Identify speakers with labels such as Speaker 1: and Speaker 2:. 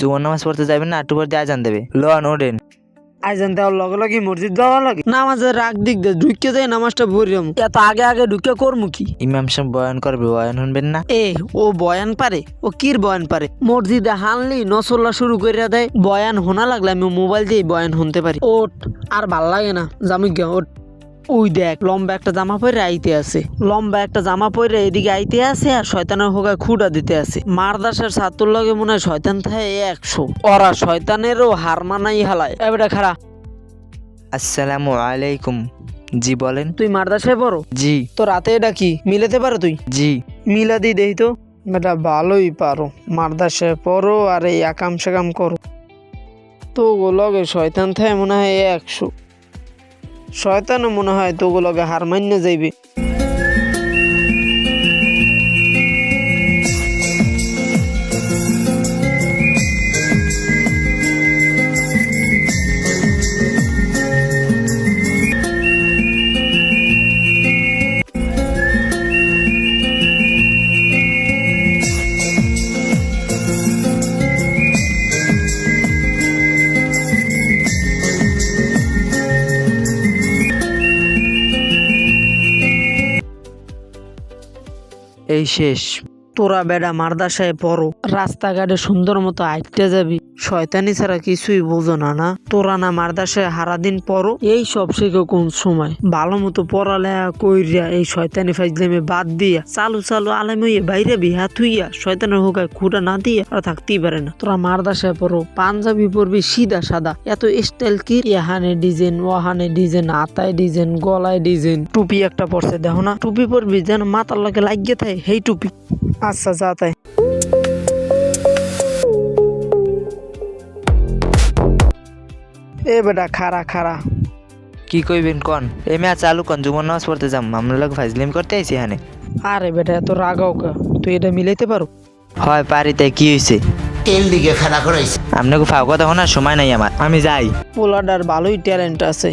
Speaker 1: জুমার নামাজ পড়তে যাবেন না, একটু পর দিয়ে আজান দেবে। লন ওঠেন।
Speaker 2: আইজান দেওয়ার লগে লগে মসজিদ যাওয়া লাগে নামাজের রাগ দিক দিয়ে ঢুকে যায় নামাজটা ভরিয়াম এত আগে আগে ঢুকে করমু কি?
Speaker 1: ইমাম সাহেব বয়ান করবে, বয়ান শুনবেন না?
Speaker 2: ও বয়ান পারে? ও কির বয়ান পারে? মসজিদে হানলি নসল্লা শুরু করে দেয়, বয়ান হোনা লাগলে আমি মোবাইল দিয়ে বয়ান শুনতে পারি। ওট আর ভাল লাগে না, জামি গে ওট। ওই দেখ লম্বা একটা জামা পরে আইতে আছে, লম্বা একটা জামা পরে এদিকে আইতে আছে আর শয়তানের হোগায় খুঁড়া দিতে আছে। মারদাসের ছাত্র লগে মনে হয় শয়তান থাকে 100। ওরা শয়তানেরও হার মানাই হালায়। এবারে খারা।
Speaker 1: আসসালামু আলাইকুম। জি বলেন।
Speaker 2: তুই মারদাসে পড়ো?
Speaker 1: জি।
Speaker 2: তো রাতে এটা কি মিলাতে পারো তুই?
Speaker 1: জি।
Speaker 2: মিলা দি দেই তো। বেটা ভালোই পারো, মারদাসে পড়ো আর এই আকাম সাকাম করো। তো লগে শয়তান থাকে মনে হয় 100। শয়তানও মনে হয় তো লগে হার মান্য যাইবে।
Speaker 1: এই শেষ।
Speaker 2: তোরা বেড়া মারদাসায় পড়ো, রাস্তাঘাটে সুন্দর মতো আইটতে যাবি, শয়তানি ছাড়া কিছুই বোঝো না। না তোরা না মারদাসায় হারাদিন পড়ো, এই সব শেখো কোন সময়? ভালো মতো পড়ালেখা কইরা এই শয়তানি ফাইজলামে বাদ দিয়া চালু চালু আলেম হইয়া বাইরে বিহা থুইয়া শয়তানের হোকায় খুঁটা না দিয়ে আর থাকতেই পারে না। তোরা মারদাসায় পড়ো, পাঞ্জাবি পরবি সিধা সাদা, এত স্টাইল কি? এহানে ডিজাইন, ওহানে ডিজাইন, হাতায় ডিজাইন, গলায় ডিজাইন, টুপি একটা পরছে দেখো না, টুপি পরবি যেন মাথার লাগে লাগিয়ে থাকে সেই টুপি। আচ্ছা যা তাই। এ বেটা খারা খারা।
Speaker 1: কি কইবেন কন? এই ম্যাচ চালু কন, জুমার নামাজ পড়তে যাম। আমরা লোক ফাইজলিম করতে আইছি এখানে।
Speaker 2: আরে বেটা এত রাগাও কা? তুই এটা মিলাইতে পারো?
Speaker 1: হয় পারি, তাই কি হয়েছে?
Speaker 3: তেল দিকে খাড়া করাইছে।
Speaker 1: আপনাকে ফাও কথা শোনার সময় নাই আমার, আমি যাই।
Speaker 2: পোলাডার ভালোই ট্যালেন্ট আছে।